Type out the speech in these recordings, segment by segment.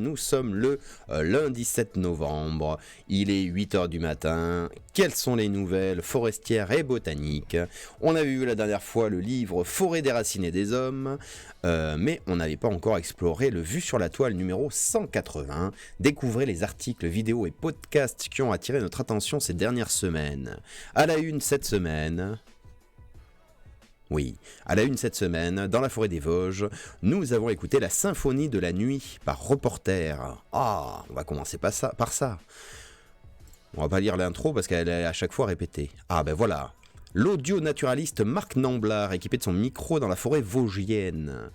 nous sommes le lundi 7 novembre, il est 8h du matin, quelles sont les nouvelles forestières et botaniques? On avait vu la dernière fois le livre Forêt des racines et des hommes, mais on n'avait pas encore exploré le Vue sur la toile numéro 180. Découvrez les articles, vidéos et podcasts qui ont attiré notre attention ces dernières semaines. À la une cette semaine... Oui, à la une cette semaine, dans la forêt des Vosges, nous avons écouté la symphonie de la nuit par Reporter. Ah, on va commencer par ça. On va pas lire l'intro parce qu'elle est à chaque fois répétée. Ah ben voilà, l'audio-naturaliste Marc Namblard, équipé de son micro dans la forêt vosgienne.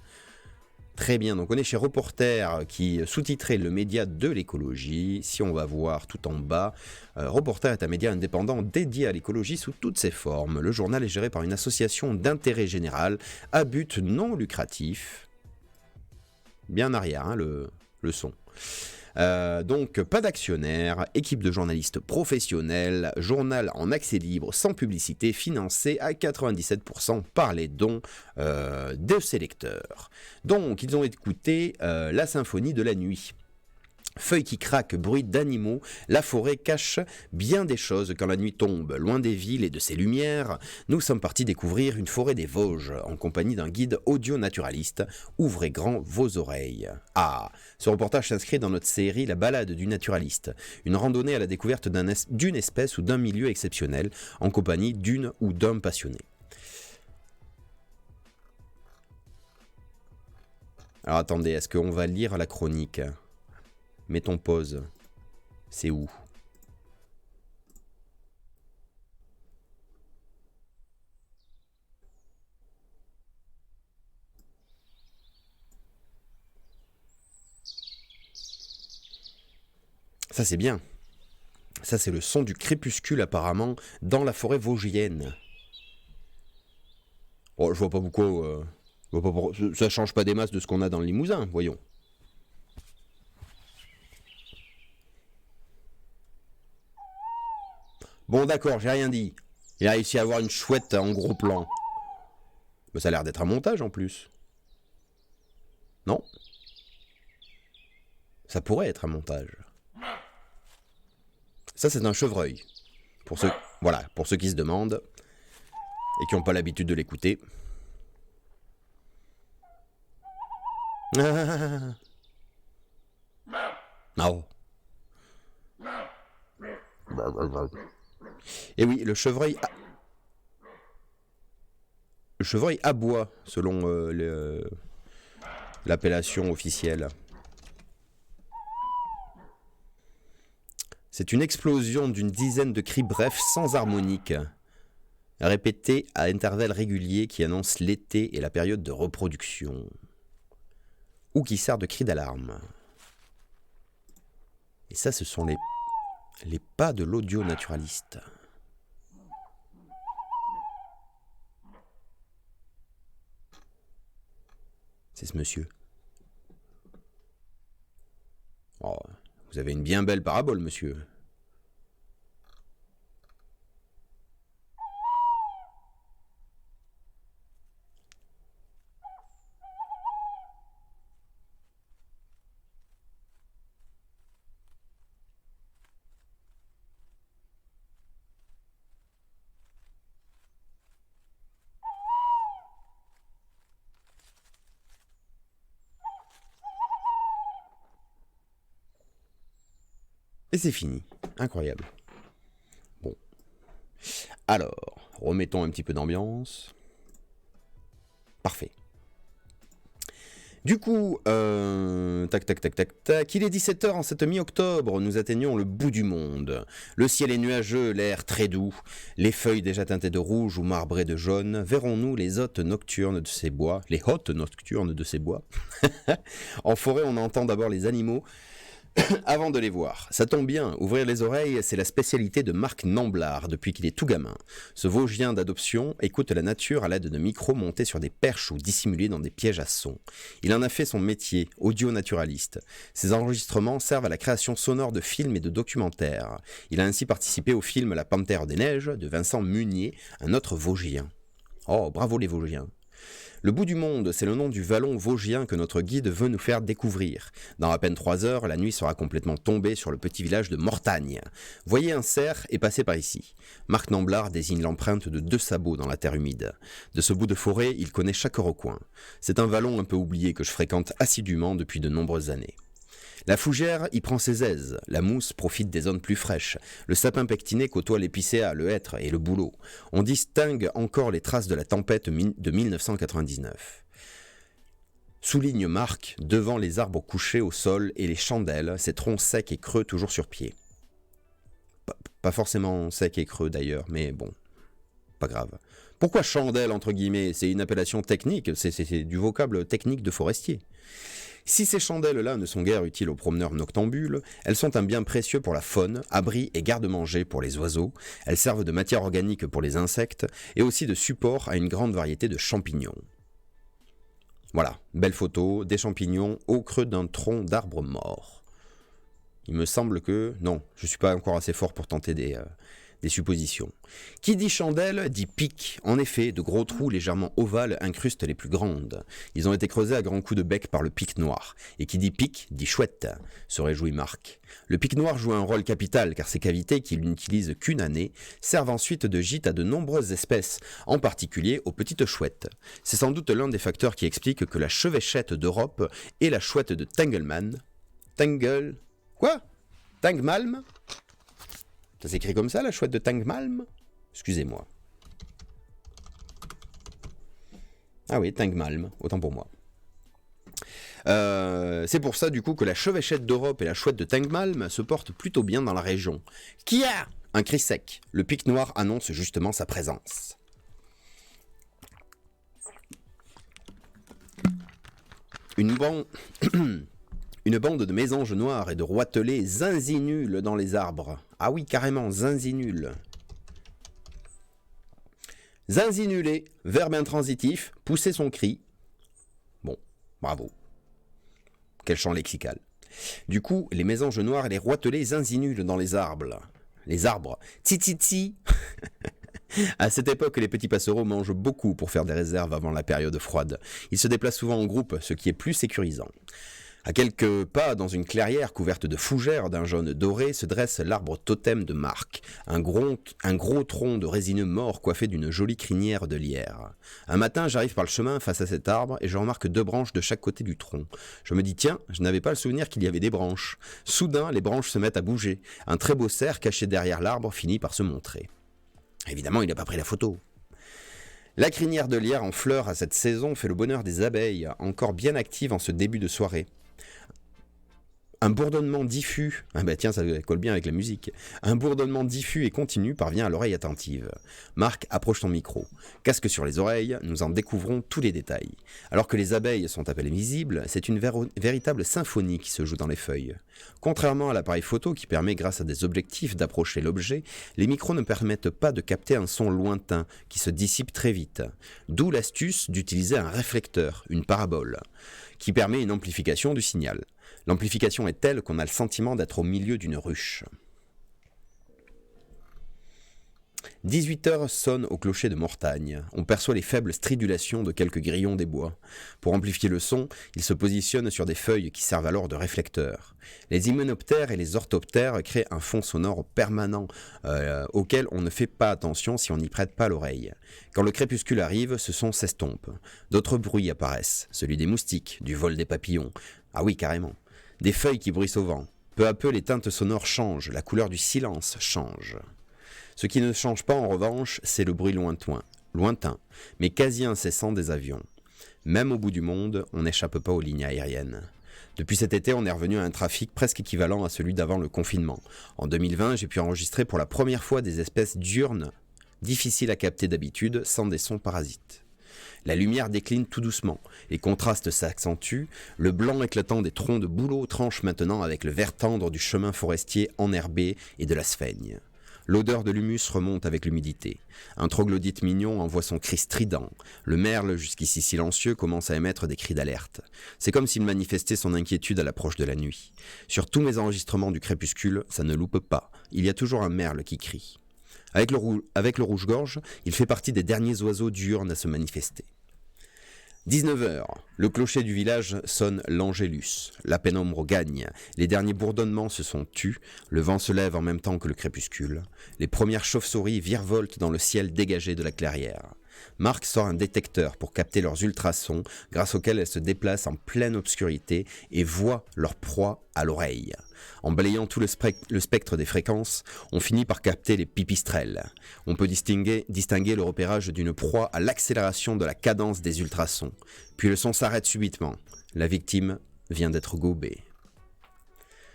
Très bien, donc on est chez Reporter qui sous-titrait le média de l'écologie. Si on va voir tout en bas, Reporter est un média indépendant dédié à l'écologie sous toutes ses formes. Le journal est géré par une association d'intérêt général à but non lucratif. Bien en arrière, hein, le son. Donc pas d'actionnaire, équipe de journalistes professionnels, journal en accès libre sans publicité, financé à 97% par les dons de ses lecteurs. Donc ils ont écouté la symphonie de la nuit. Feuilles qui craquent, bruit d'animaux, la forêt cache bien des choses quand la nuit tombe. Loin des villes et de ses lumières, nous sommes partis découvrir une forêt des Vosges, en compagnie d'un guide audio-naturaliste. Ouvrez grand vos oreilles. Ah, ce reportage s'inscrit dans notre série La balade du naturaliste, une randonnée à la découverte d'une espèce ou d'un milieu exceptionnel, en compagnie d'une ou d'un passionné. Alors attendez, est-ce qu'on va lire la chronique ? Mettons pause. C'est où ? Ça c'est bien. Ça c'est le son du crépuscule apparemment dans la forêt vosgienne. Oh, je vois pas beaucoup. Ça change pas des masses de ce qu'on a dans le Limousin, voyons. Bon d'accord, j'ai rien dit. Il a réussi à avoir une chouette en gros plan. Mais ça a l'air d'être un montage en plus. Non ? Ça pourrait être un montage. Ça c'est un chevreuil. Pour ceux qui se demandent et qui n'ont pas l'habitude de l'écouter. Non. Et oui, le chevreuil aboie, selon l'appellation officielle. C'est une explosion d'une dizaine de cris brefs sans harmonique, répétés à intervalles réguliers qui annoncent l'été et la période de reproduction, ou qui sert de cri d'alarme. Et ça, ce sont les pas de l'audio-naturaliste. C'est ce monsieur. Oh, vous avez une bien belle parabole, monsieur. Et c'est fini. Incroyable. Bon. Alors, remettons un petit peu d'ambiance. Parfait. Du coup, tac, il est 17h en cette mi-octobre, nous atteignons le bout du monde. Le ciel est nuageux, l'air très doux, les feuilles déjà teintées de rouge ou marbrées de jaune. Verrons-nous les hôtes nocturnes de ces bois, En forêt, on entend d'abord les animaux, avant de les voir. Ça tombe bien, ouvrir les oreilles, c'est la spécialité de Marc Namblard depuis qu'il est tout gamin. Ce Vosgien d'adoption écoute la nature à l'aide de micros montés sur des perches ou dissimulés dans des pièges à son. Il en a fait son métier, audio-naturaliste. Ses enregistrements servent à la création sonore de films et de documentaires. Il a ainsi participé au film La Panthère des Neiges de Vincent Munier, un autre Vosgien. Oh, bravo les Vosgiens. Le bout du monde, c'est le nom du vallon vosgien que notre guide veut nous faire découvrir. Dans à peine 3 heures, la nuit sera complètement tombée sur le petit village de Mortagne. Voyez un cerf et passez par ici. Marc Namblard désigne l'empreinte de 2 sabots dans la terre humide. De ce bout de forêt, il connaît chaque recoin. C'est un vallon un peu oublié que je fréquente assidûment depuis de nombreuses années. La fougère y prend ses aises, la mousse profite des zones plus fraîches, le sapin pectiné côtoie l'épicéa, le hêtre et le bouleau. On distingue encore les traces de la tempête de 1999. Souligne Marc, devant les arbres couchés au sol et les chandelles, ses troncs secs et creux toujours sur pied. Pas forcément secs et creux d'ailleurs, mais bon, pas grave. Pourquoi chandelle entre guillemets? C'est une appellation technique, c'est du vocable technique de forestier. Si ces chandelles-là ne sont guère utiles aux promeneurs noctambules, elles sont un bien précieux pour la faune, abri et garde-manger pour les oiseaux, elles servent de matière organique pour les insectes, et aussi de support à une grande variété de champignons. Voilà, belle photo, des champignons au creux d'un tronc d'arbre mort. Il me semble que... Non, je ne suis pas encore assez fort pour tenter des suppositions. Qui dit chandelle dit pic. En effet, de gros trous légèrement ovales incrustent les plus grandes. Ils ont été creusés à grands coups de bec par le pic noir. Et qui dit pic dit chouette, se réjouit Marc. Le pic noir joue un rôle capital car ces cavités, qui n'utilisent qu'une année, servent ensuite de gîte à de nombreuses espèces, en particulier aux petites chouettes. C'est sans doute l'un des facteurs qui explique que la chevêchette d'Europe et la chouette de Tangelmann... Tangmalm? Ça s'écrit comme ça, la chouette de Tangmalm? Excusez-moi. Ah oui, Tangmalm, autant pour moi. C'est pour ça du coup que la chevêchette d'Europe et la chouette de Tangmalm se portent plutôt bien dans la région. Qui a un cri sec? Le pic noir annonce justement sa présence. Une bande de mésanges noirs et de roitelets zinzinulent dans les arbres. Ah oui, carrément, zinzinule. Zinzinuler, verbe intransitif, pousser son cri. Bon, bravo. Quel champ lexical. Du coup, les mésanges noirs et les roitelets zinzinulent dans les arbres. Les arbres. Titi. À cette époque, les petits passereaux mangent beaucoup pour faire des réserves avant la période froide. Ils se déplacent souvent en groupe, ce qui est plus sécurisant. À quelques pas, dans une clairière couverte de fougères d'un jaune doré, se dresse l'arbre totem de Marc, un gros tronc de résineux mort coiffé d'une jolie crinière de lierre. Un matin, j'arrive par le chemin face à cet arbre et je remarque 2 branches de chaque côté du tronc. Je me dis, tiens, je n'avais pas le souvenir qu'il y avait des branches. Soudain, les branches se mettent à bouger. Un très beau cerf caché derrière l'arbre finit par se montrer. Évidemment, il n'a pas pris la photo. La crinière de lierre en fleurs à cette saison fait le bonheur des abeilles, encore bien actives en ce début de soirée. Un bourdonnement diffus, ça colle bien avec la musique, un bourdonnement diffus et continu parvient à l'oreille attentive. Marc approche son micro. Casque sur les oreilles, nous en découvrons tous les détails. Alors que les abeilles sont à peine visibles, c'est une véritable symphonie qui se joue dans les feuilles. Contrairement à l'appareil photo qui permet grâce à des objectifs d'approcher l'objet, les micros ne permettent pas de capter un son lointain qui se dissipe très vite. D'où l'astuce d'utiliser un réflecteur, une parabole, qui permet une amplification du signal. L'amplification est telle qu'on a le sentiment d'être au milieu d'une ruche. 18h sonne au clocher de Mortagne. On perçoit les faibles stridulations de quelques grillons des bois. Pour amplifier le son, ils se positionnent sur des feuilles qui servent alors de réflecteurs. Les hyménoptères et les orthoptères créent un fond sonore permanent auquel on ne fait pas attention si on n'y prête pas l'oreille. Quand le crépuscule arrive, ce son s'estompe. D'autres bruits apparaissent, celui des moustiques, du vol des papillons. Ah oui, carrément. Des feuilles qui bruissent au vent. Peu à peu, les teintes sonores changent, la couleur du silence change. Ce qui ne change pas en revanche, c'est le bruit lointain, mais quasi incessant des avions. Même au bout du monde, on n'échappe pas aux lignes aériennes. Depuis cet été, on est revenu à un trafic presque équivalent à celui d'avant le confinement. En 2020, j'ai pu enregistrer pour la première fois des espèces diurnes, difficiles à capter d'habitude, sans des sons parasites. La lumière décline tout doucement, les contrastes s'accentuent, le blanc éclatant des troncs de bouleau tranche maintenant avec le vert tendre du chemin forestier enherbé et de la sphaigne. L'odeur de l'humus remonte avec l'humidité. Un troglodyte mignon envoie son cri strident. Le merle, jusqu'ici silencieux, commence à émettre des cris d'alerte. C'est comme s'il manifestait son inquiétude à l'approche de la nuit. Sur tous mes enregistrements du crépuscule, ça ne loupe pas. Il y a toujours un merle qui crie. Avec le rouge-gorge, il fait partie des derniers oiseaux diurnes à se manifester. 19h, le clocher du village sonne l'Angélus. La pénombre gagne, les derniers bourdonnements se sont tus, le vent se lève en même temps que le crépuscule. Les premières chauves-souris virevoltent dans le ciel dégagé de la clairière. Marc sort un détecteur pour capter leurs ultrasons, grâce auxquels elles se déplacent en pleine obscurité et voient leur proie à l'oreille. En balayant tout le spectre des fréquences, on finit par capter les pipistrelles. On peut distinguer le repérage d'une proie à l'accélération de la cadence des ultrasons. Puis le son s'arrête subitement. La victime vient d'être gobée.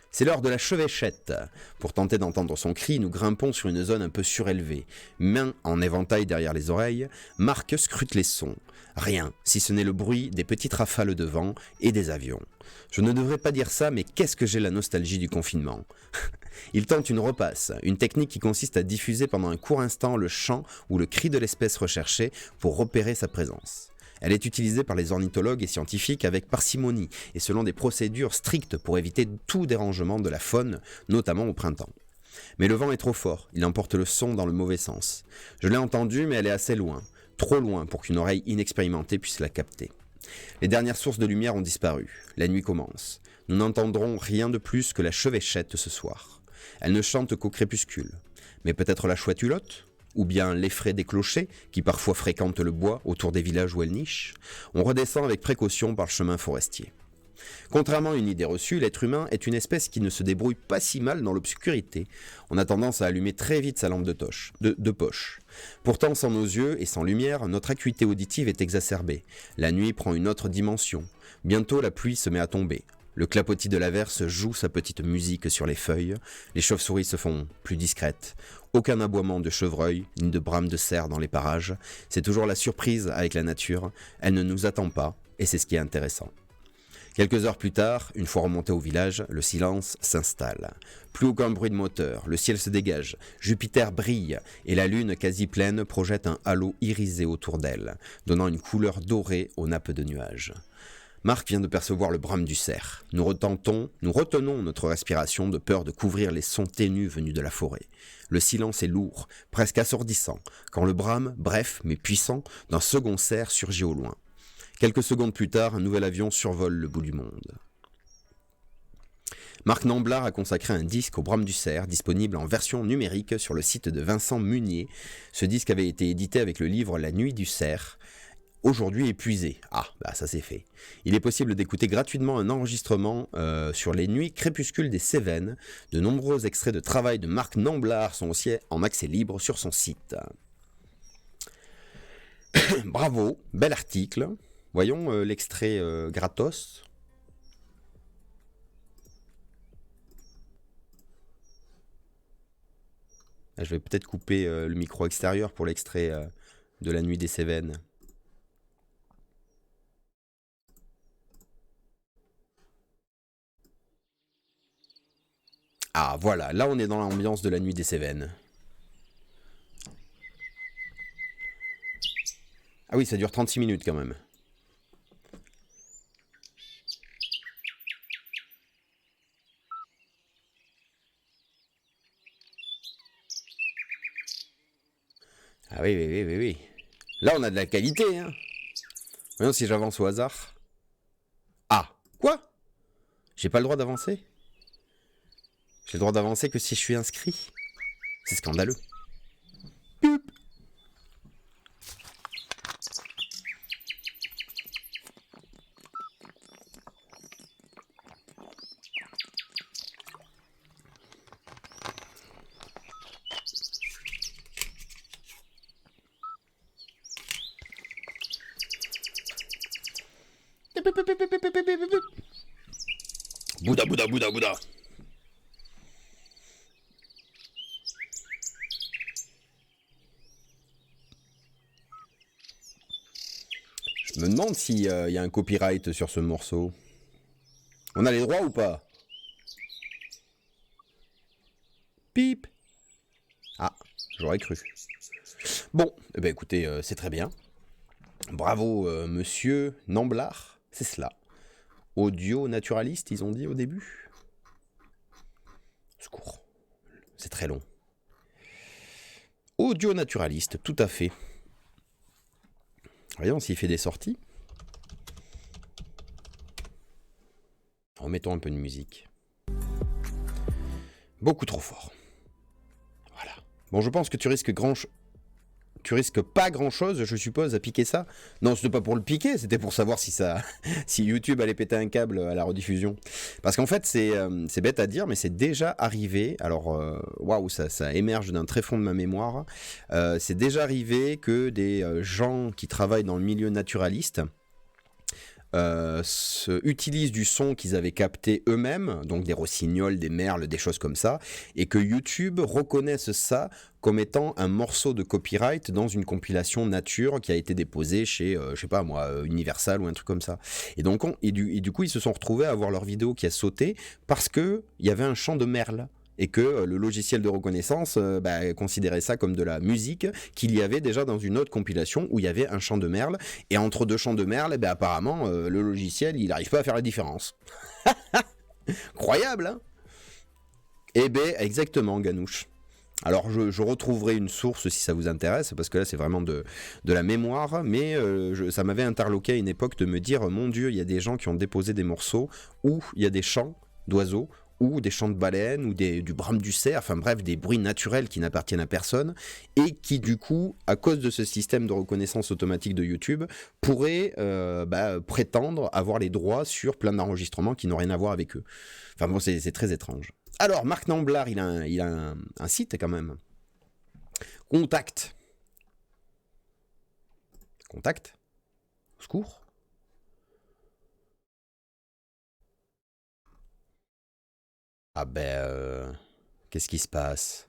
C'est l'heure de la chevêchette. Pour tenter d'entendre son cri, nous grimpons sur une zone un peu surélevée. Main en éventail derrière les oreilles, Marc scrute les sons. Rien, si ce n'est le bruit des petites rafales de vent et des avions. Je ne devrais pas dire ça, mais qu'est-ce que j'ai la nostalgie du confinement. Il tente une repasse, une technique qui consiste à diffuser pendant un court instant le chant ou le cri de l'espèce recherchée pour repérer sa présence. Elle est utilisée par les ornithologues et scientifiques avec parcimonie et selon des procédures strictes pour éviter tout dérangement de la faune, notamment au printemps. Mais le vent est trop fort, il emporte le son dans le mauvais sens. Je l'ai entendu, mais elle est assez loin, trop loin pour qu'une oreille inexpérimentée puisse la capter. Les dernières sources de lumière ont disparu, la nuit commence. Nous n'entendrons rien de plus que la chevêchette ce soir. Elle ne chante qu'au crépuscule. Mais peut-être la chouette hulotte ? Ou bien l'effraie des clochers, qui parfois fréquentent le bois autour des villages où elles nichent. On redescend avec précaution par le chemin forestier. Contrairement à une idée reçue, l'être humain est une espèce qui ne se débrouille pas si mal dans l'obscurité. On a tendance à allumer très vite sa lampe de poche. Pourtant, sans nos yeux et sans lumière, notre acuité auditive est exacerbée. La nuit prend une autre dimension. Bientôt, la pluie se met à tomber. Le clapotis de l'averse joue sa petite musique sur les feuilles. Les chauves-souris se font plus discrètes. Aucun aboiement de chevreuil, ni de brame de cerf dans les parages. C'est toujours la surprise avec la nature. Elle ne nous attend pas, et c'est ce qui est intéressant. Quelques heures plus tard, une fois remonté au village, le silence s'installe. Plus aucun bruit de moteur, le ciel se dégage, Jupiter brille, et la lune quasi pleine projette un halo irisé autour d'elle, donnant une couleur dorée aux nappes de nuages. Marc vient de percevoir le brame du cerf. Nous retenons notre respiration de peur de couvrir les sons ténus venus de la forêt. Le silence est lourd, presque assourdissant, quand le brame, bref mais puissant, d'un second cerf surgit au loin. Quelques secondes plus tard, un nouvel avion survole le bout du monde. Marc Namblard a consacré un disque au brame du cerf, disponible en version numérique sur le site de Vincent Munier. Ce disque avait été édité avec le livre La Nuit du cerf, aujourd'hui épuisé. Ah, bah ça c'est fait. Il est possible d'écouter gratuitement un enregistrement sur les nuits crépuscules des Cévennes. De nombreux extraits de travail de Marc Namblard sont aussi en accès libre sur son site. Bravo, bel article. Voyons l'extrait gratos. Je vais peut-être couper le micro extérieur pour l'extrait de La Nuit des Cévennes. Ah voilà, là on est dans l'ambiance de La Nuit des Cévennes. Ah oui, ça dure 36 minutes quand même. Ah oui, oui, oui, oui, oui. Là on a de la qualité, hein. Voyons si j'avance au hasard. Ah, quoi ? J'ai pas le droit d'avancer ? J'ai le droit d'avancer que si je suis inscrit. C'est scandaleux. Poup. Bouddha, Bouddha, Bouddha, Bouddha. Je me demande s'il y a un copyright sur ce morceau. On a les droits ou pas ? Pip. Ah, j'aurais cru. Bon, eh ben écoutez, c'est très bien. Bravo, monsieur Namblard, c'est cela. Audio naturaliste, ils ont dit au début. Secours, c'est très long. Audio naturaliste, tout à fait. Voyons s'il fait des sorties. remettons un peu de musique. Beaucoup trop fort. Voilà. Bon, je pense que tu risques pas grand chose, je suppose, à piquer ça. Non, c'était pas pour le piquer, c'était pour savoir si si YouTube allait péter un câble à la rediffusion. Parce qu'en fait, c'est bête à dire, mais c'est déjà arrivé. Alors, waouh, ça émerge d'un tréfonds de ma mémoire. C'est déjà arrivé que des gens qui travaillent dans le milieu naturaliste utilisent du son qu'ils avaient capté eux-mêmes, donc des rossignols, des merles, des choses comme ça, et que YouTube reconnaisse ça comme étant un morceau de copyright dans une compilation nature qui a été déposée chez, je sais pas moi, Universal ou un truc comme ça. Et donc, du coup, ils se sont retrouvés à avoir leur vidéo qui a sauté parce qu'il y avait un chant de merle. Et que le logiciel de reconnaissance considérait ça comme de la musique qu'il y avait déjà dans une autre compilation où il y avait un chant de merle. Et entre deux chants de merle, apparemment, le logiciel, il n'arrive pas à faire la différence. Incroyable, hein? Eh ben, exactement, Ganouche. Alors, je retrouverai une source si ça vous intéresse, parce que là, c'est vraiment de la mémoire, mais ça m'avait interloqué à une époque de me dire, mon Dieu, il y a des gens qui ont déposé des morceaux où il y a des chants d'oiseaux, ou des chants de baleines, ou du brame du cerf, enfin bref, des bruits naturels qui n'appartiennent à personne, et qui du coup, à cause de ce système de reconnaissance automatique de YouTube, pourraient prétendre avoir les droits sur plein d'enregistrements qui n'ont rien à voir avec eux. Enfin bon, c'est très étrange. Alors, Marc Namblard, il a un site quand même. Contact. Au secours. Ah qu'est-ce qui se passe?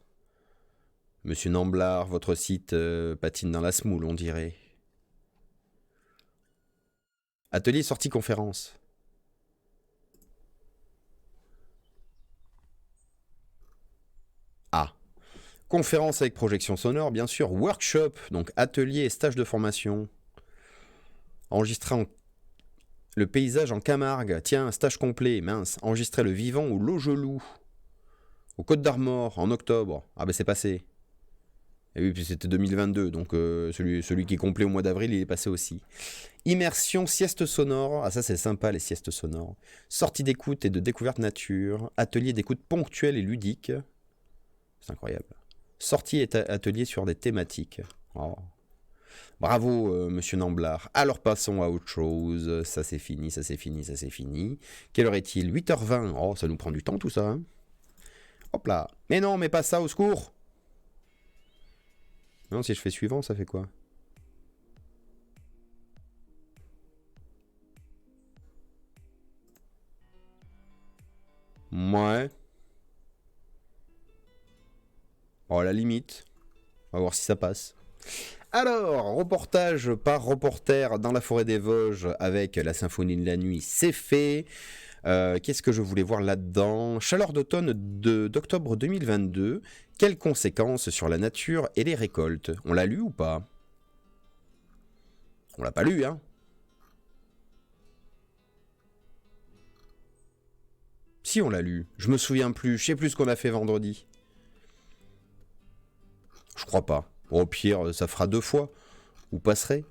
Monsieur Namblard, votre site patine dans la semoule, on dirait. Atelier sortie conférence. Ah. Conférence avec projection sonore, bien sûr. Workshop, donc atelier et stage de formation. Enregistré le paysage en Camargue. Tiens, stage complet, mince. Enregistrer le vivant au Logelou. Au Côte d'Armor, en octobre. Ah c'est passé. Et oui, puis c'était 2022, donc celui qui est complet au mois d'avril, il est passé aussi. Immersion, sieste sonore. Ah ça c'est sympa les siestes sonores. Sortie d'écoute et de découverte nature. Atelier d'écoute ponctuelle et ludique. C'est incroyable. Sortie et atelier sur des thématiques. Oh. Bravo, monsieur Namblard. Alors passons à autre chose. Ça c'est fini. Quelle heure est-il? 8h20. Oh, ça nous prend du temps tout ça. Hein. Hop là. Mais non, mais pas ça, au secours. Non, si je fais suivant, ça fait quoi? Ouais. Oh, à la limite. On va voir si ça passe. Alors, reportage par reporter dans la forêt des Vosges avec la symphonie de la nuit, c'est fait. Qu'est-ce que je voulais voir là-dedans? Chaleur d'automne d'octobre 2022. Quelles conséquences sur la nature et les récoltes? On l'a lu ou pas? On l'a pas lu, hein? Si, on l'a lu. Je me souviens plus. Je sais plus ce qu'on a fait vendredi. Je crois pas. Au pire, ça fera 2 fois. Vous passerez.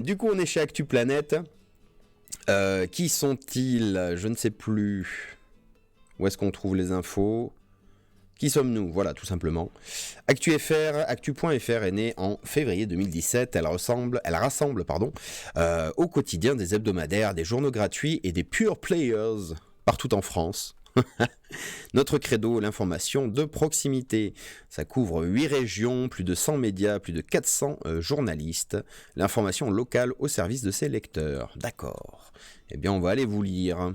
Du coup, on est chez Actu Planète. Qui sont-ils? Je ne sais plus. Où est-ce qu'on trouve les infos? Qui sommes-nous? Voilà, tout simplement. Actu.fr est née en février 2017. Elle rassemble au quotidien des hebdomadaires, des journaux gratuits et des pure players partout en France. Notre credo, l'information de proximité. Ça couvre 8 régions, plus de 100 médias, plus de 400 journalistes. L'information locale au service de ses lecteurs. D'accord. Eh bien, on va aller vous lire.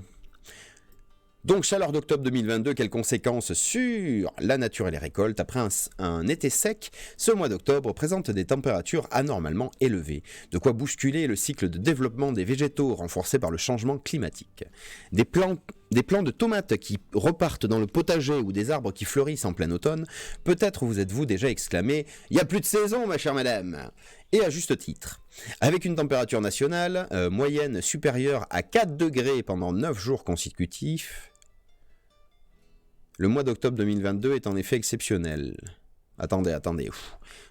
Donc, chaleur d'octobre 2022, quelles conséquences sur la nature et les récoltes? Après un été sec, ce mois d'octobre présente des températures anormalement élevées, de quoi bousculer le cycle de développement des végétaux renforcé par le changement climatique. Des plants de tomates qui repartent dans le potager ou des arbres qui fleurissent en plein automne, peut-être vous êtes-vous déjà exclamé « Il n'y a plus de saison, ma chère madame !» Et à juste titre. Avec une température nationale moyenne supérieure à 4 degrés pendant 9 jours consécutifs, le mois d'octobre 2022 est en effet exceptionnel. Attendez,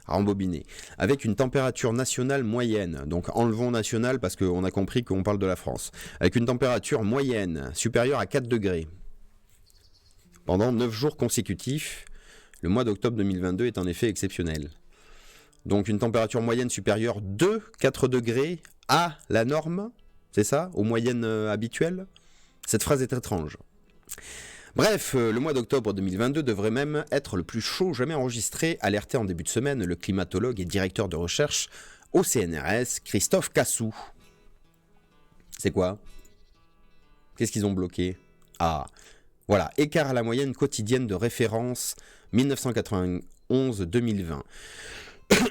rembobiner. Avec une température nationale moyenne, donc enlevons national parce qu'on a compris qu'on parle de la France, avec une température moyenne supérieure à 4 degrés pendant 9 jours consécutifs, le mois d'octobre 2022 est en effet exceptionnel. Donc une température moyenne supérieure de 4 degrés à la norme, c'est ça, aux moyennes habituelles. Cette phrase est étrange. Bref, le mois d'octobre 2022 devrait même être le plus chaud jamais enregistré, alerté en début de semaine le climatologue et directeur de recherche au CNRS, Christophe Cassou. C'est quoi? Qu'est-ce qu'ils ont bloqué? Ah, voilà, écart à la moyenne quotidienne de référence 1991-2020.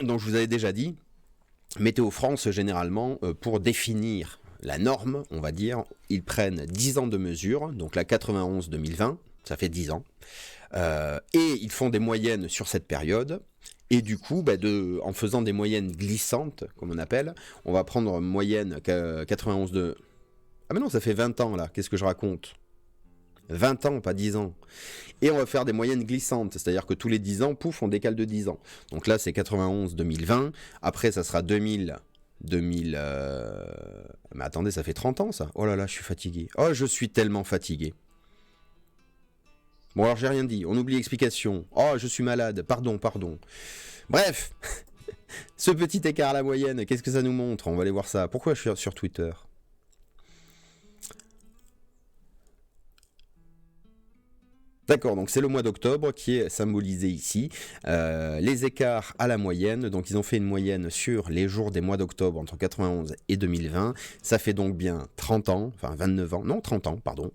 Donc je vous avais déjà dit, Météo France, généralement, pour définir la norme, on va dire, ils prennent 10 ans de mesure, donc la 91-2020, ça fait 10 ans, et ils font des moyennes sur cette période, et du coup, en faisant des moyennes glissantes, comme on appelle, on va prendre moyenne 91 de... Ah mais non, ça fait 20 ans là, qu'est-ce que je raconte? 20 ans, pas 10 ans. Et on va faire des moyennes glissantes, c'est-à-dire que tous les 10 ans, pouf, on décale de 10 ans. Donc là, c'est 91-2020, après ça sera 2000... Mais attendez, ça fait 30 ans ça. Oh là là, je suis fatigué. Oh, je suis tellement fatigué. Bon alors j'ai rien dit, on oublie l'explication. Oh, je suis malade, pardon. Bref, ce petit écart à la moyenne, qu'est-ce que ça nous montre? On va aller voir ça. Pourquoi je suis sur Twitter? D'accord, donc c'est le mois d'octobre qui est symbolisé ici. Les écarts à la moyenne, donc ils ont fait une moyenne sur les jours des mois d'octobre entre 91 et 2020. Ça fait donc bien 30 ans, enfin 29 ans, non 30 ans, pardon.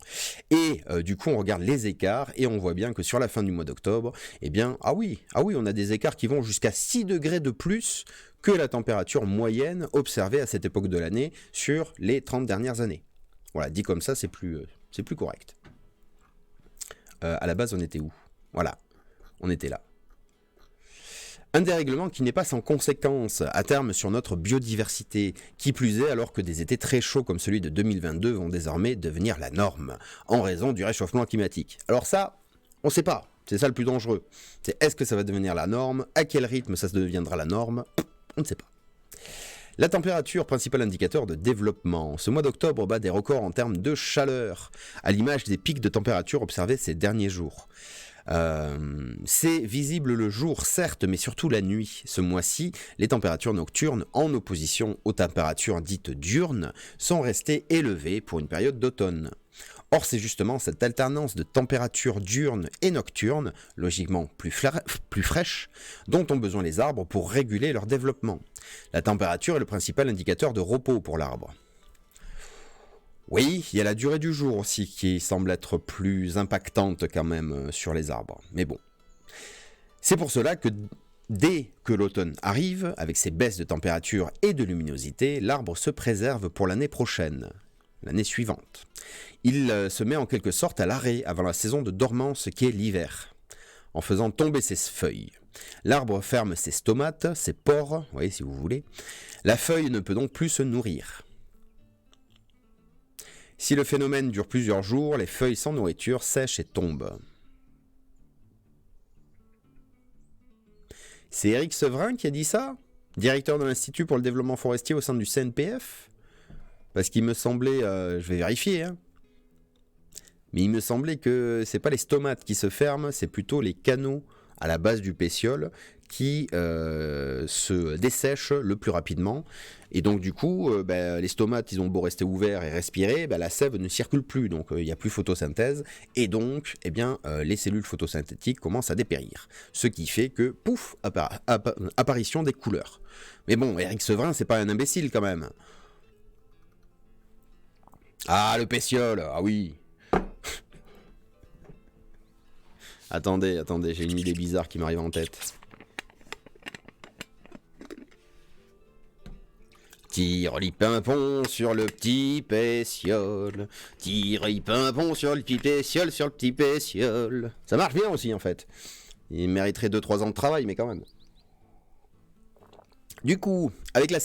Et du coup, on regarde les écarts et on voit bien que sur la fin du mois d'octobre, eh bien, ah oui, on a des écarts qui vont jusqu'à 6 degrés de plus que la température moyenne observée à cette époque de l'année sur les 30 dernières années. Voilà, dit comme ça, c'est plus correct. À la base, on était où? Voilà, on était là. Un dérèglement qui n'est pas sans conséquences à terme sur notre biodiversité, qui plus est alors que des étés très chauds comme celui de 2022 vont désormais devenir la norme, en raison du réchauffement climatique. Alors ça, on ne sait pas, c'est ça le plus dangereux. C'est est-ce que ça va devenir la norme? À quel rythme ça deviendra la norme? On ne sait pas. La température, principal indicateur de développement. Ce mois d'octobre bat des records en termes de chaleur, à l'image des pics de température observés ces derniers jours. C'est visible le jour, certes, mais surtout la nuit. Ce mois-ci, les températures nocturnes, en opposition aux températures dites diurnes, sont restées élevées pour une période d'automne. Or, c'est justement cette alternance de températures diurnes et nocturnes, logiquement plus fraîches, dont ont besoin les arbres pour réguler leur développement. La température est le principal indicateur de repos pour l'arbre. Oui, il y a la durée du jour aussi qui semble être plus impactante quand même sur les arbres. Mais bon. C'est pour cela que dès que l'automne arrive, avec ses baisses de température et de luminosité, l'arbre se préserve pour l'année prochaine, l'année suivante. Il se met en quelque sorte à l'arrêt avant la saison de dormance qui est l'hiver, en faisant tomber ses feuilles. L'arbre ferme ses stomates, ses pores, vous voyez si vous voulez. La feuille ne peut donc plus se nourrir. Si le phénomène dure plusieurs jours, les feuilles sans nourriture sèchent et tombent. C'est Éric Sevrin qui a dit ça, directeur de l'Institut pour le développement forestier au sein du CNPF? Parce qu'il me semblait, je vais vérifier, hein, mais il me semblait que c'est pas les stomates qui se ferment, c'est plutôt les canaux à la base du pétiole qui se dessèchent le plus rapidement. Et donc du coup, les stomates, ils ont beau rester ouverts et respirer, la sève ne circule plus, donc il n'y a plus photosynthèse, et donc les cellules photosynthétiques commencent à dépérir. Ce qui fait que, pouf, apparition des couleurs. Mais bon, Éric Sevrin, c'est pas un imbécile quand même. Ah, le pétiole, ah oui. Attendez, j'ai une idée bizarre qui m'arrive en tête. Tire-li-pimpon sur le petit pétiole. Tire-li-pimpon sur le petit pétiole, sur le petit pétiole. Ça marche bien aussi en fait. Il mériterait 2-3 ans de travail, mais quand même. Du coup, avec la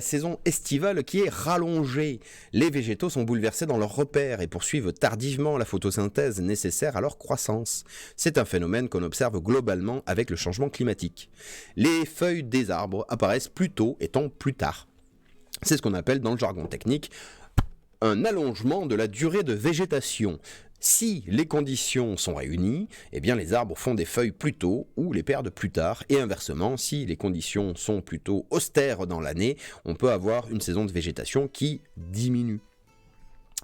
saison estivale qui est rallongée, les végétaux sont bouleversés dans leurs repères et poursuivent tardivement la photosynthèse nécessaire à leur croissance. C'est un phénomène qu'on observe globalement avec le changement climatique. Les feuilles des arbres apparaissent plus tôt et tombent plus tard. C'est ce qu'on appelle dans le jargon technique un allongement de la durée de végétation. Si les conditions sont réunies, eh bien les arbres font des feuilles plus tôt ou les perdent plus tard. Et inversement, si les conditions sont plutôt austères dans l'année, on peut avoir une saison de végétation qui diminue.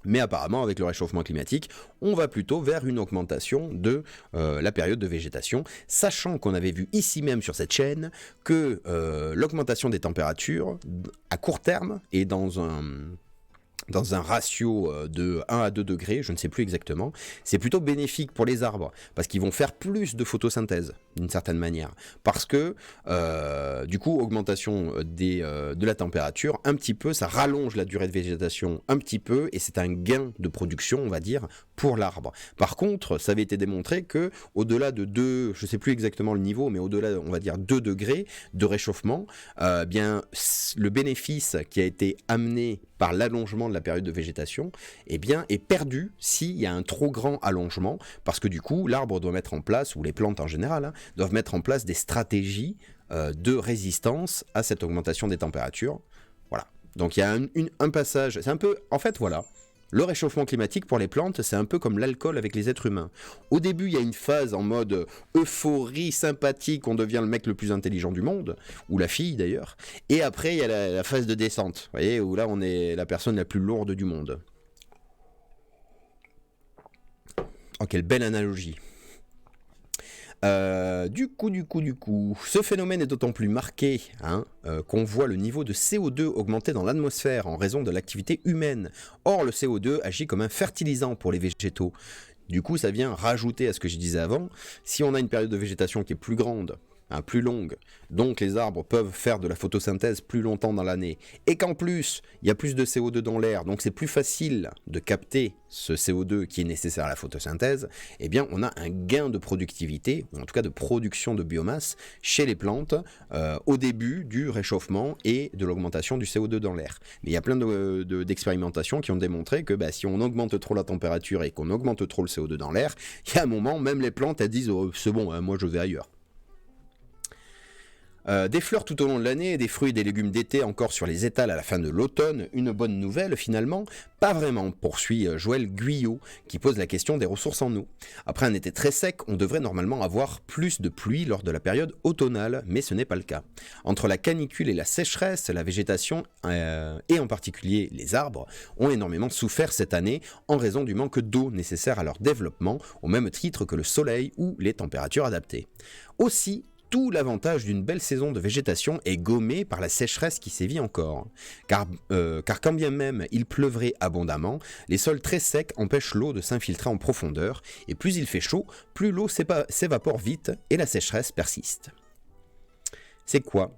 Mais apparemment, avec le réchauffement climatique, on va plutôt vers une augmentation de la période de végétation, sachant qu'on avait vu ici même sur cette chaîne que l'augmentation des températures à court terme et dans un ratio de 1 à 2 degrés, je ne sais plus exactement, c'est plutôt bénéfique pour les arbres, parce qu'ils vont faire plus de photosynthèse, d'une certaine manière. Parce que, du coup, augmentation de la température, un petit peu, ça rallonge la durée de végétation un petit peu, et c'est un gain de production, on va dire, pour l'arbre. Par contre, ça avait été démontré que, au-delà de 2, je ne sais plus exactement le niveau, mais au-delà, on va dire 2 degrés de réchauffement, bien, le bénéfice qui a été amené par l'allongement de la période de végétation, eh bien, est perdu s'il y a un trop grand allongement, parce que du coup, l'arbre doit mettre en place, ou les plantes en général, hein, doivent mettre en place des stratégies de résistance à cette augmentation des températures. Voilà. Donc il y a un passage, c'est un peu, en fait, voilà. Le réchauffement climatique pour les plantes, c'est un peu comme l'alcool avec les êtres humains. Au début, il y a une phase en mode euphorie sympathique, on devient le mec le plus intelligent du monde, ou la fille d'ailleurs. Et après, il y a la phase de descente, vous voyez, où là, on est la personne la plus lourde du monde. Oh, quelle belle analogie. Du coup, ce phénomène est d'autant plus marqué qu'on voit le niveau de CO2 augmenter dans l'atmosphère en raison de l'activité humaine. Or, le CO2 agit comme un fertilisant pour les végétaux. Du coup, ça vient rajouter à ce que je disais avant. Si on a une période de végétation qui est plus grande, plus longue, donc les arbres peuvent faire de la photosynthèse plus longtemps dans l'année, et qu'en plus, il y a plus de CO2 dans l'air, donc c'est plus facile de capter ce CO2 qui est nécessaire à la photosynthèse, eh bien on a un gain de productivité, ou en tout cas de production de biomasse, chez les plantes, au début du réchauffement et de l'augmentation du CO2 dans l'air. Mais il y a plein d'expérimentations qui ont démontré que si on augmente trop la température et qu'on augmente trop le CO2 dans l'air, il y a un moment, même les plantes, elles disent oh, c'est bon, moi je vais ailleurs. Des fleurs tout au long de l'année et des fruits et des légumes d'été encore sur les étals à la fin de l'automne, une bonne nouvelle finalement? Pas vraiment, poursuit Joël Guyot, qui pose la question des ressources en eau. Après un été très sec, on devrait normalement avoir plus de pluie lors de la période automnale, mais ce n'est pas le cas. Entre la canicule et la sécheresse, la végétation, et en particulier les arbres, ont énormément souffert cette année en raison du manque d'eau nécessaire à leur développement, au même titre que le soleil ou les températures adaptées. Aussi, tout l'avantage d'une belle saison de végétation est gommé par la sécheresse qui sévit encore. Car quand bien même il pleuvrait abondamment, les sols très secs empêchent l'eau de s'infiltrer en profondeur, et plus il fait chaud, plus l'eau s'évapore vite et la sécheresse persiste. C'est quoi?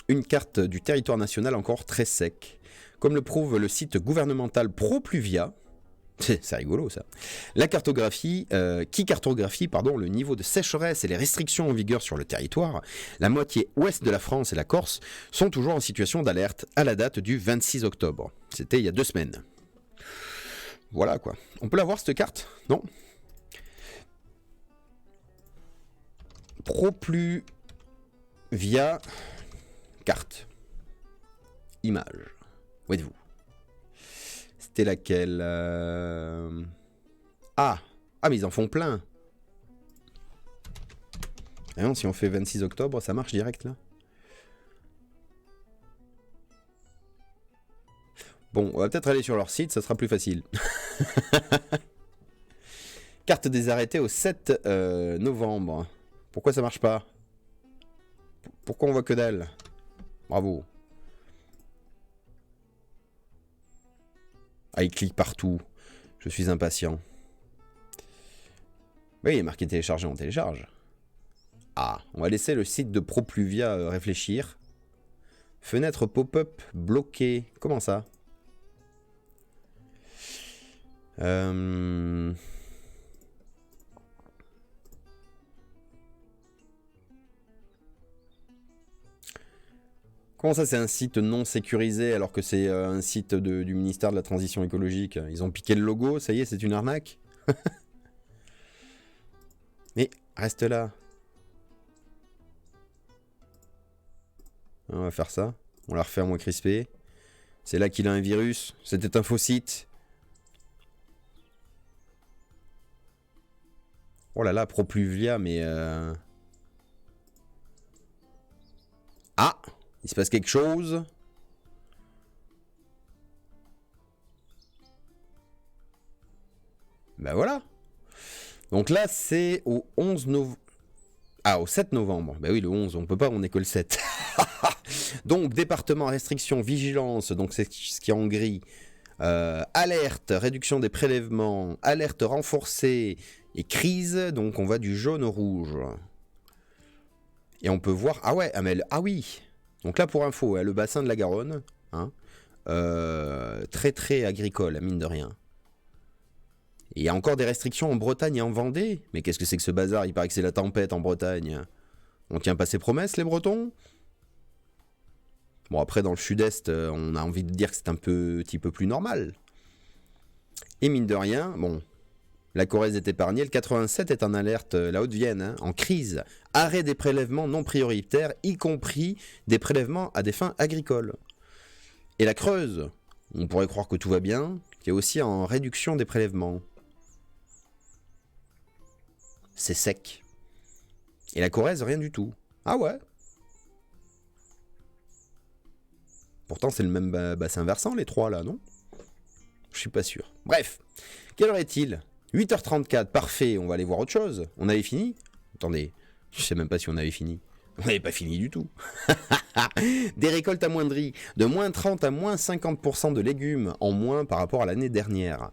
Une carte du territoire national encore très sec. Comme le prouve le site gouvernemental ProPluvia, c'est rigolo ça. La cartographie, qui cartographie le niveau de sécheresse et les restrictions en vigueur sur le territoire, la moitié ouest de la France et la Corse sont toujours en situation d'alerte à la date du 26 octobre. C'était il y a 2 semaines. Voilà quoi. On peut la voir cette carte? Non? ProPluvia carte. Image. Où êtes-vous? C'était laquelle Ah, mais ils en font plein. Ah non, si on fait 26 octobre, ça marche direct là. Bon, on va peut-être aller sur leur site, ça sera plus facile. Carte des arrêtés au 7 novembre. Pourquoi ça marche pas? Pourquoi on voit que dalle? Bravo. Ah, il clique partout. Je suis impatient. Oui, il est marqué télécharger, on télécharge. Ah, on va laisser le site de ProPluvia réfléchir. Fenêtre pop-up bloquée. Comment ça? Comment ça, c'est un site non sécurisé alors que c'est un site du ministère de la Transition écologique? Ils ont piqué le logo, ça y est, c'est une arnaque? Mais reste là. On va faire ça. On la refait à moins crispé. C'est là qu'il a un virus. C'était un faux site. Oh là là, Propluvia, mais... Ah! Il se passe quelque chose. Ben voilà. Donc là, c'est au 11 novembre. Ah, au 7 novembre. Ben oui, le 11, on peut pas, on est que le 7. Donc, département, restriction, vigilance, donc c'est ce qui est en gris. Alerte, réduction des prélèvements, alerte renforcée et crise, donc on va du jaune au rouge. Et on peut voir... Ah ouais, ah oui. Donc là, pour info, le bassin de la Garonne, hein, très très agricole, mine de rien. Et il y a encore des restrictions en Bretagne et en Vendée. Mais qu'est-ce que c'est que ce bazar? Il paraît que c'est la tempête en Bretagne. On tient pas ses promesses, les Bretons? Bon, après, dans le sud-est, on a envie de dire que c'est un petit peu plus normal. Et mine de rien, bon, la Corrèze est épargnée. Le 87 est en alerte, la Haute-Vienne, hein, en crise. Arrêt des prélèvements non prioritaires, y compris des prélèvements à des fins agricoles. Et la Creuse, on pourrait croire que tout va bien, qui est aussi en réduction des prélèvements. C'est sec. Et la Corrèze, rien du tout. Ah ouais? Pourtant, c'est le même bassin versant, les trois, là, non? Je suis pas sûr. Bref, quelle heure est-il? 8h34, parfait, on va aller voir autre chose. On avait fini? Attendez, je sais même pas si on avait fini. On n'avait pas fini du tout. Des récoltes amoindries, de moins 30 à moins 50% de légumes en moins par rapport à l'année dernière.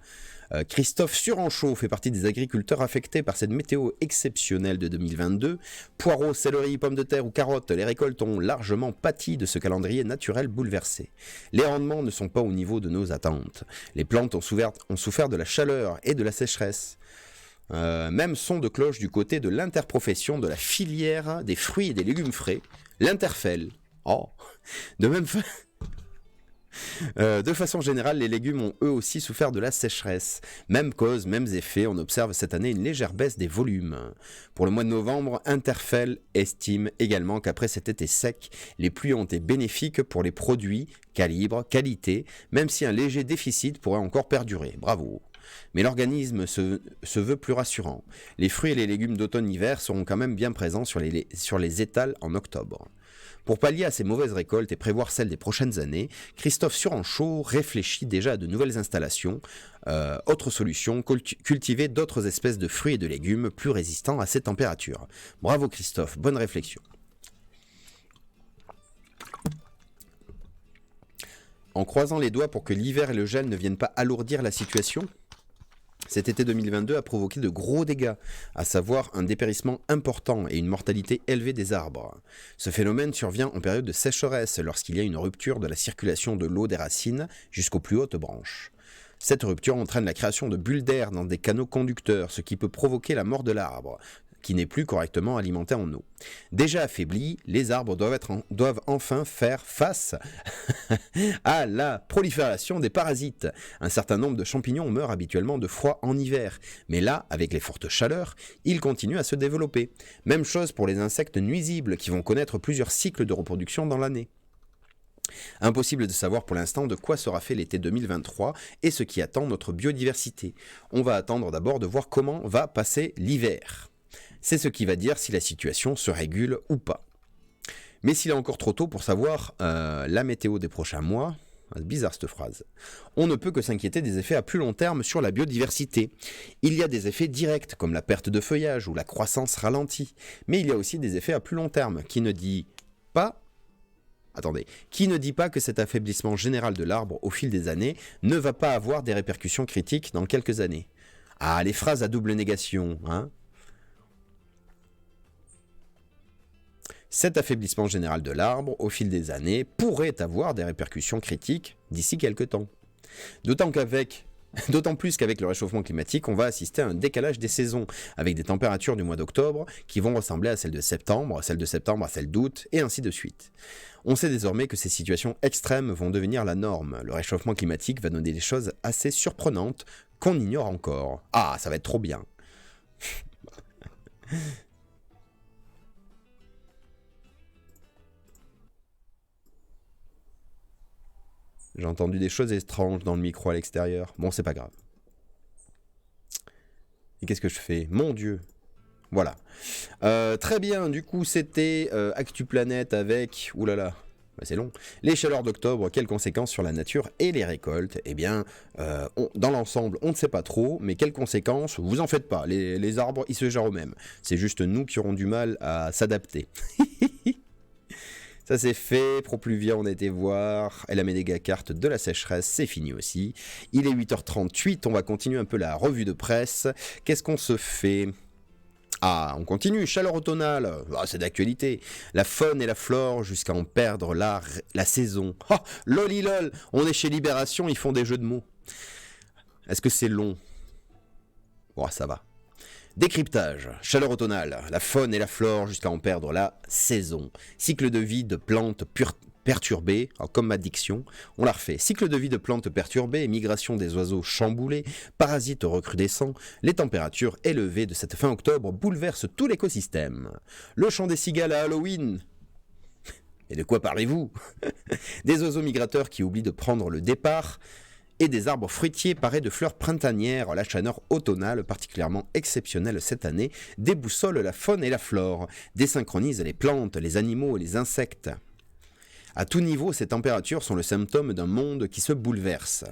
Christophe Suranchaud fait partie des agriculteurs affectés par cette météo exceptionnelle de 2022. Poireaux, céleri, pommes de terre ou carottes, les récoltes ont largement pâti de ce calendrier naturel bouleversé. Les rendements ne sont pas au niveau de nos attentes. Les plantes ont souffert de la chaleur et de la sécheresse. Même son de cloche du côté de l'interprofession de la filière des fruits et des légumes frais, l'Interfel. Oh, de façon générale, les légumes ont eux aussi souffert de la sécheresse. Même cause, mêmes effets, on observe cette année une légère baisse des volumes. Pour le mois de novembre, Interfel estime également qu'après cet été sec, les pluies ont été bénéfiques pour les produits, calibre, qualité, même si un léger déficit pourrait encore perdurer. Bravo! Mais l'organisme se veut plus rassurant. Les fruits et les légumes d'automne-hiver seront quand même bien présents sur les étals en octobre. Pour pallier à ces mauvaises récoltes et prévoir celles des prochaines années, Christophe Suranchaud réfléchit déjà à de nouvelles installations. Autre solution, cultiver d'autres espèces de fruits et de légumes plus résistants à ces températures. Bravo Christophe, bonne réflexion. En croisant les doigts pour que l'hiver et le gel ne viennent pas alourdir la situation, cet été 2022 a provoqué de gros dégâts, à savoir un dépérissement important et une mortalité élevée des arbres. Ce phénomène survient en période de sécheresse, lorsqu'il y a une rupture de la circulation de l'eau des racines jusqu'aux plus hautes branches. Cette rupture entraîne la création de bulles d'air dans des canaux conducteurs, ce qui peut provoquer la mort de l'arbre, qui n'est plus correctement alimenté en eau. Déjà affaiblis, les arbres doivent enfin faire face à la prolifération des parasites. Un certain nombre de champignons meurent habituellement de froid en hiver, mais là, avec les fortes chaleurs, ils continuent à se développer. Même chose pour les insectes nuisibles qui vont connaître plusieurs cycles de reproduction dans l'année. Impossible de savoir pour l'instant de quoi sera fait l'été 2023 et ce qui attend notre biodiversité. On va attendre d'abord de voir comment va passer l'hiver. C'est ce qui va dire si la situation se régule ou pas. Mais s'il est encore trop tôt pour savoir la météo des prochains mois, c'est bizarre cette phrase, on ne peut que s'inquiéter des effets à plus long terme sur la biodiversité. Il y a des effets directs comme la perte de feuillage ou la croissance ralentie, mais il y a aussi des effets à plus long terme qui ne dit pas que cet affaiblissement général de l'arbre au fil des années ne va pas avoir des répercussions critiques dans quelques années. Ah, les phrases à double négation, hein. Cet affaiblissement général de l'arbre, au fil des années, pourrait avoir des répercussions critiques d'ici quelques temps. D'autant qu'avec D'autant plus qu'avec le réchauffement climatique, on va assister à un décalage des saisons, avec des températures du mois d'octobre qui vont ressembler à celles de septembre à celles d'août, et ainsi de suite. On sait désormais que ces situations extrêmes vont devenir la norme. Le réchauffement climatique va donner des choses assez surprenantes qu'on ignore encore. Ah, ça va être trop bien. J'ai entendu des choses étranges dans le micro à l'extérieur. Bon, c'est pas grave. Et qu'est-ce que je fais? Mon Dieu. Voilà. Très bien, du coup, c'était ActuPlanète avec... Oulala, bah, c'est long. Les chaleurs d'octobre, quelles conséquences sur la nature et les récoltes? Eh bien, dans l'ensemble, on ne sait pas trop, mais quelles conséquences? Vous en faites pas, les arbres, ils se gèrent eux-mêmes. C'est juste nous qui aurons du mal à s'adapter. Ça c'est fait, Propluvia, on a été voir, elle a mis des cartes de la sécheresse, c'est fini aussi. Il est 8h38, on va continuer un peu la revue de presse. Qu'est-ce qu'on se fait? Ah, on continue, chaleur automnale, ah, c'est d'actualité. La faune et la flore jusqu'à en perdre la saison. Oh, lolilol, on est chez Libération, ils font des jeux de mots. Est-ce que c'est long? Oh, ça va. Décryptage, chaleur automnale, la faune et la flore jusqu'à en perdre la saison. Cycle de vie de plantes perturbées, comme ma diction, on la refait. Cycle de vie de plantes perturbées, migration des oiseaux chamboulés, parasites recrudescents, les températures élevées de cette fin octobre bouleversent tout l'écosystème. Le chant des cigales à Halloween. Et de quoi parlez-vous? Des oiseaux migrateurs qui oublient de prendre le départ, et des arbres fruitiers parés de fleurs printanières. La chaleur automnale, particulièrement exceptionnelle cette année, déboussole la faune et la flore, désynchronise les plantes, les animaux et les insectes. À tout niveau, ces températures sont le symptôme d'un monde qui se bouleverse.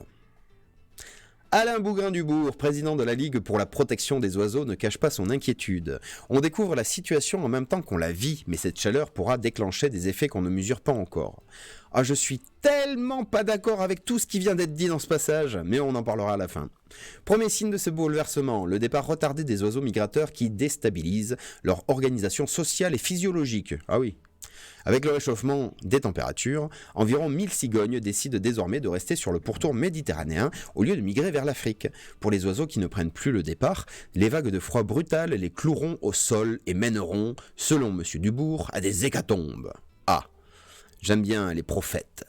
Alain Bougrain-Dubourg, président de la Ligue pour la protection des oiseaux, ne cache pas son inquiétude. On découvre la situation en même temps qu'on la vit, mais cette chaleur pourra déclencher des effets qu'on ne mesure pas encore. Ah, je suis tellement pas d'accord avec tout ce qui vient d'être dit dans ce passage, mais on en parlera à la fin. Premier signe de ce bouleversement, le départ retardé des oiseaux migrateurs qui déstabilisent leur organisation sociale et physiologique. Ah oui. Avec le réchauffement des températures, environ 1000 cigognes décident désormais de rester sur le pourtour méditerranéen au lieu de migrer vers l'Afrique. Pour les oiseaux qui ne prennent plus le départ, les vagues de froid brutales les cloueront au sol et mèneront, selon M. Dubourg, à des hécatombes. Ah, j'aime bien les prophètes.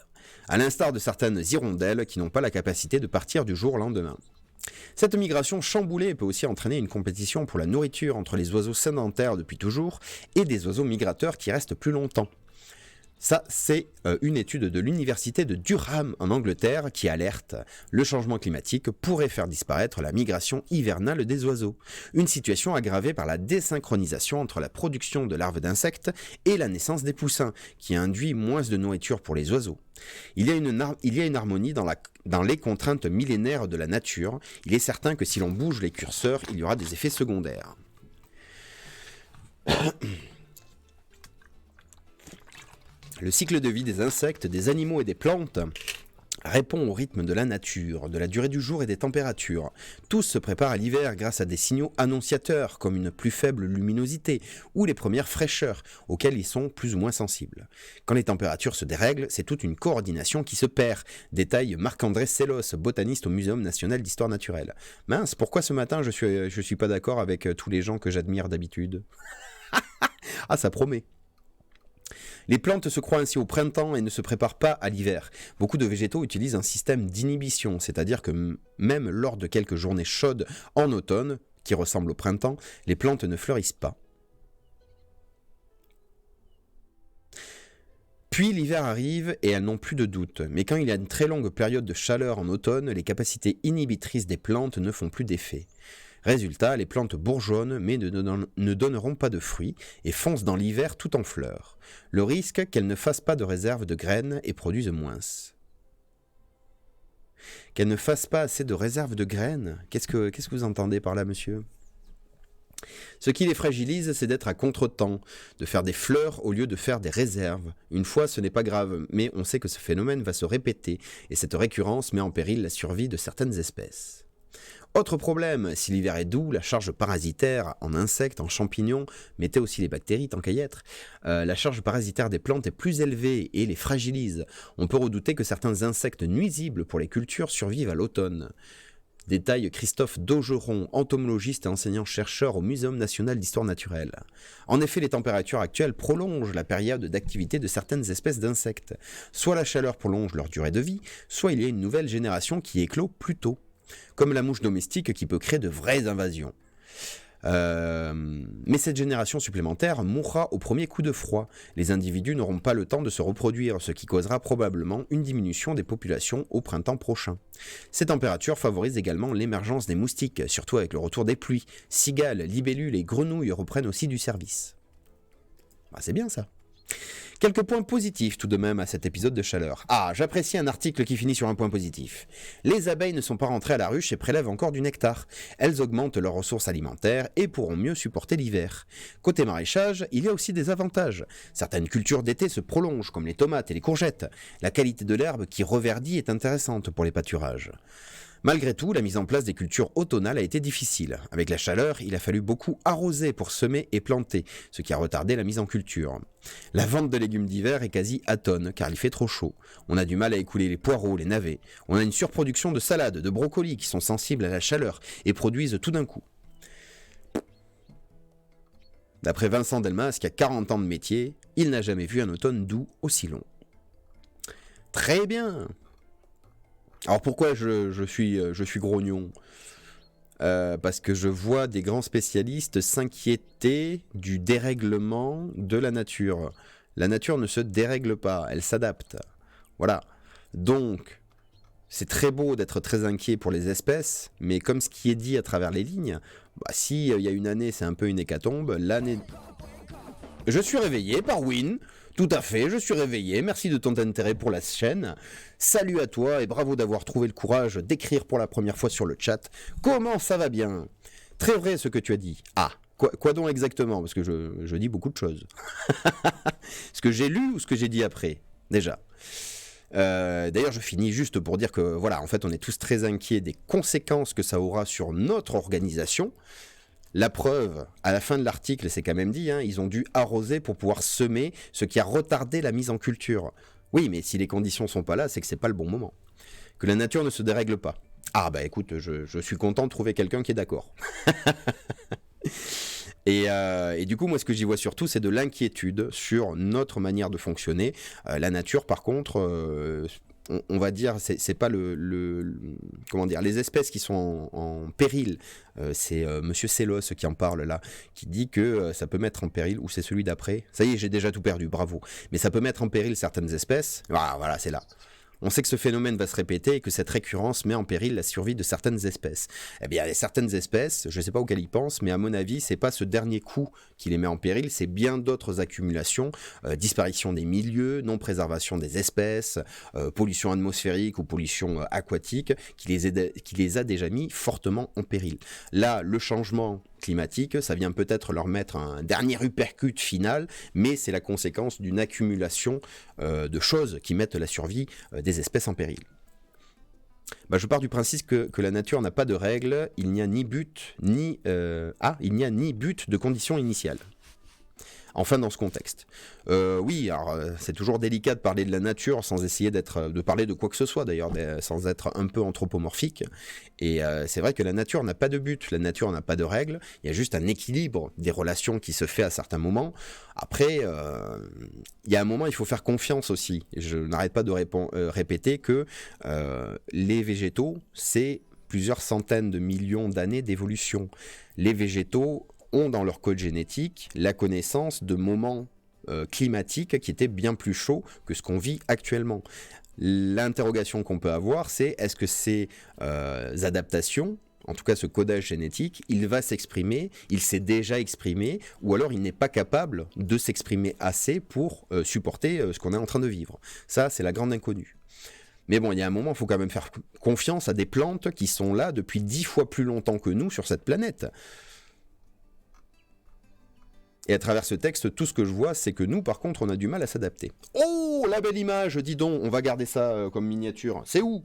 À l'instar de certaines hirondelles qui n'ont pas la capacité de partir du jour au lendemain. Cette migration chamboulée peut aussi entraîner une compétition pour la nourriture entre les oiseaux sédentaires depuis toujours et des oiseaux migrateurs qui restent plus longtemps. Ça, c'est une étude de l'université de Durham en Angleterre qui alerte. Le changement climatique pourrait faire disparaître la migration hivernale des oiseaux. Une situation aggravée par la désynchronisation entre la production de larves d'insectes et la naissance des poussins, qui induit moins de nourriture pour les oiseaux. Il y a une harmonie dans les contraintes millénaires de la nature. Il est certain que si l'on bouge les curseurs, il y aura des effets secondaires. Le cycle de vie des insectes, des animaux et des plantes répond au rythme de la nature, de la durée du jour et des températures. Tous se préparent à l'hiver grâce à des signaux annonciateurs comme une plus faible luminosité ou les premières fraîcheurs auxquelles ils sont plus ou moins sensibles. Quand les températures se dérèglent, c'est toute une coordination qui se perd, détaille Marc-André Sellos, botaniste au Muséum national d'histoire naturelle. Mince, pourquoi ce matin je suis pas d'accord avec tous les gens que j'admire d'habitude? Ah, ça promet. Les plantes se croient ainsi au printemps et ne se préparent pas à l'hiver. Beaucoup de végétaux utilisent un système d'inhibition, c'est-à-dire que même lors de quelques journées chaudes en automne, qui ressemblent au printemps, les plantes ne fleurissent pas. Puis l'hiver arrive et elles n'ont plus de doute, mais quand il y a une très longue période de chaleur en automne, les capacités inhibitrices des plantes ne font plus d'effet. Résultat, les plantes bourgeonnent mais ne donneront pas de fruits et foncent dans l'hiver tout en fleurs. Le risque qu'elles ne fassent pas de réserve de graines et produisent moins. Qu'elles ne fassent pas assez de réserve de graines? Qu'est-ce que vous entendez par là, monsieur? Ce qui les fragilise, c'est d'être à contre-temps, de faire des fleurs au lieu de faire des réserves. Une fois, ce n'est pas grave, mais on sait que ce phénomène va se répéter, et cette récurrence met en péril la survie de certaines espèces. Autre problème, si l'hiver est doux, la charge parasitaire en insectes, en champignons, mettez aussi les bactéries tant qu'à y être, la charge parasitaire des plantes est plus élevée et les fragilise. On peut redouter que certains insectes nuisibles pour les cultures survivent à l'automne. détaille Christophe Daugeron, entomologiste et enseignant-chercheur au Muséum national d'histoire naturelle. En effet, les températures actuelles prolongent la période d'activité de certaines espèces d'insectes. Soit la chaleur prolonge leur durée de vie, soit il y a une nouvelle génération qui éclot plus tôt, comme la mouche domestique qui peut créer de vraies invasions. Mais cette génération supplémentaire mourra au premier coup de froid. Les individus n'auront pas le temps de se reproduire, ce qui causera probablement une diminution des populations au printemps prochain. Ces températures favorisent également l'émergence des moustiques, surtout avec le retour des pluies. Cigales, libellules et grenouilles reprennent aussi du service. Bah, c'est bien ça. Quelques points positifs tout de même à cet épisode de chaleur. Ah, j'apprécie un article qui finit sur un point positif. Les abeilles ne sont pas rentrées à la ruche et prélèvent encore du nectar. Elles augmentent leurs ressources alimentaires et pourront mieux supporter l'hiver. Côté maraîchage, il y a aussi des avantages. Certaines cultures d'été se prolongent, comme les tomates et les courgettes. La qualité de l'herbe qui reverdit est intéressante pour les pâturages. Malgré tout, la mise en place des cultures automnales a été difficile. Avec la chaleur, il a fallu beaucoup arroser pour semer et planter, ce qui a retardé la mise en culture. La vente de légumes d'hiver est quasi atone, car il fait trop chaud. On a du mal à écouler les poireaux, les navets. On a une surproduction de salades, de brocolis qui sont sensibles à la chaleur et produisent tout d'un coup. D'après Vincent Delmas, qui a 40 ans de métier, il n'a jamais vu un automne doux aussi long. Très bien. Alors pourquoi je suis grognon ? Parce que je vois des grands spécialistes s'inquiéter du dérèglement de la nature. La nature ne se dérègle pas, elle s'adapte. Voilà. Donc, c'est très beau d'être très inquiet pour les espèces, mais comme ce qui est dit à travers les lignes, bah, si il y a une année c'est un peu une hécatombe, l'année... Je suis réveillé par Win. Tout à fait, je suis réveillé, merci de ton intérêt pour la chaîne. Salut à toi et bravo d'avoir trouvé le courage d'écrire pour la première fois sur le chat. Comment ça va bien ? Très vrai ce que tu as dit. Ah, quoi donc exactement ? Parce que je dis beaucoup de choses. Ce que j'ai lu ou ce que j'ai dit après ? Déjà. D'ailleurs, je finis juste pour dire que, voilà, en fait, on est tous très inquiets des conséquences que ça aura sur notre organisation. La preuve, à la fin de l'article, c'est quand même dit, hein, ils ont dû arroser pour pouvoir semer, ce qui a retardé la mise en culture. Oui, mais si les conditions sont pas là, c'est que c'est pas le bon moment. Que la nature ne se dérègle pas. Ah bah écoute, je suis content de trouver quelqu'un qui est d'accord. Et du coup, moi, ce que j'y vois surtout, c'est de l'inquiétude sur notre manière de fonctionner. La nature, par contre... on va dire, c'est pas comment dire, les espèces qui sont en péril, c'est Monsieur Sellos qui en parle là, qui dit que ça peut mettre en péril, ou c'est celui d'après, ça y est, j'ai déjà tout perdu, bravo, mais ça peut mettre en péril certaines espèces, voilà, c'est là. On sait que ce phénomène va se répéter et que cette récurrence met en péril la survie de certaines espèces. Eh bien, il y a certaines espèces, je ne sais pas auxquelles ils pensent, mais à mon avis, c'est pas ce dernier coup qui les met en péril, c'est bien d'autres accumulations, disparition des milieux, non-préservation des espèces, pollution atmosphérique ou pollution aquatique, qui les a déjà mis fortement en péril. Là, le changement climatique, ça vient peut-être leur mettre un dernier uppercut final, mais c'est la conséquence d'une accumulation de choses qui mettent la survie des espèces en péril. Bah, je pars du principe que la nature n'a pas de règles, il n'y a ni but, ni but de condition initiale. Enfin, dans ce contexte. Oui, alors c'est toujours délicat de parler de la nature sans essayer de parler de quoi que ce soit d'ailleurs, sans être un peu anthropomorphique. Et c'est vrai que la nature n'a pas de but, la nature n'a pas de règles, il y a juste un équilibre des relations qui se fait à certains moments. Après, il y a un moment, il faut faire confiance aussi. Je n'arrête pas de répéter que les végétaux, c'est plusieurs centaines de millions d'années d'évolution. Les végétaux ont dans leur code génétique la connaissance de moments climatiques qui étaient bien plus chauds que ce qu'on vit actuellement. L'interrogation qu'on peut avoir, c'est est-ce que ces adaptations, en tout cas ce codage génétique, il va s'exprimer, il s'est déjà exprimé, ou alors il n'est pas capable de s'exprimer assez pour supporter ce qu'on est en train de vivre. Ça, c'est la grande inconnue. Mais bon, il y a un moment, il faut quand même faire confiance à des plantes qui sont là depuis 10 fois plus longtemps que nous sur cette planète. Et à travers ce texte, tout ce que je vois, c'est que nous, par contre, on a du mal à s'adapter. Oh, la belle image, dis donc, on va garder ça comme miniature. C'est où ?